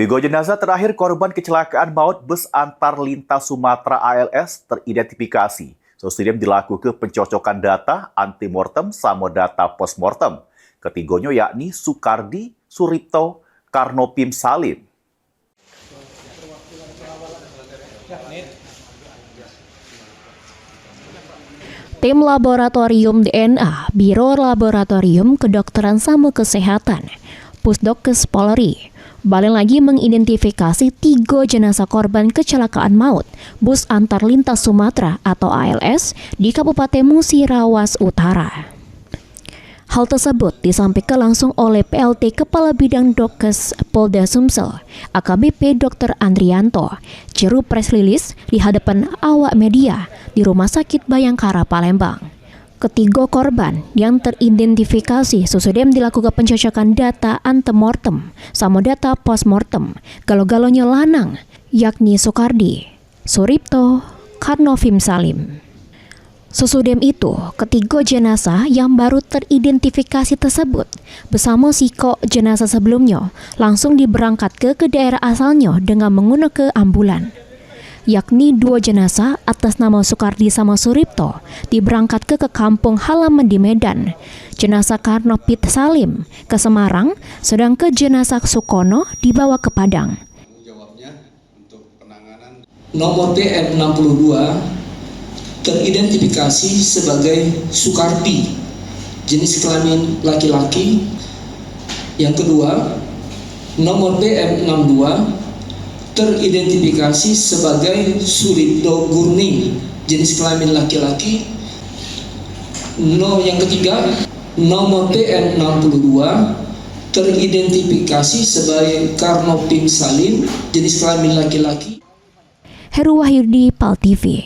Tiga jenazah terakhir korban kecelakaan maut bus antar lintas Sumatera ALS teridentifikasi. Sesudah dilakukan pencocokan data antemortem sama data postmortem. Ketiganya yakni Sukardi, Suripto, Karnopim Salim. Tim Laboratorium DNA, Biro Laboratorium Kedokteran sama Kesehatan, Pusdokes Polri, balik lagi mengidentifikasi 3 jenazah korban kecelakaan maut bus antar lintas Sumatera atau ALS di Kabupaten Musirawas Utara. Hal tersebut disampaikan langsung oleh PLT Kepala Bidang Dokes Polda Sumsel, AKBP Dr. Andrianto, jeru press release di hadapan awak media di Rumah Sakit Bayangkara, Palembang. Ketiga korban yang teridentifikasi sesudah dilakukan pencocokan data antemortem sama data postmortem galo-galonya lanang, yakni Sukardi, Suripto, Karnopim Salim. Sesudah itu, ketiga jenazah yang baru teridentifikasi tersebut bersama siko jenazah sebelumnya langsung diberangkatkan ke daerah asalnya dengan menggunakan ambulan. Yakni 2 jenazah atas nama Sukardi sama Suripto diberangkatkan ke kampung halaman di Medan. Jenazah Karnopim Salim ke Semarang, sedangkan jenazah Sukono dibawa ke Padang. Jawabnya untuk penanganan nomor PM62 teridentifikasi sebagai Sukardi, jenis kelamin laki-laki. Yang kedua, nomor PM62 teridentifikasi sebagai Suripto Gurning, jenis kelamin laki-laki. Yang ketiga, nomor PM62 teridentifikasi sebagai Karnopim Salim, jenis kelamin laki-laki. Heru Wahyudi, PAL TV.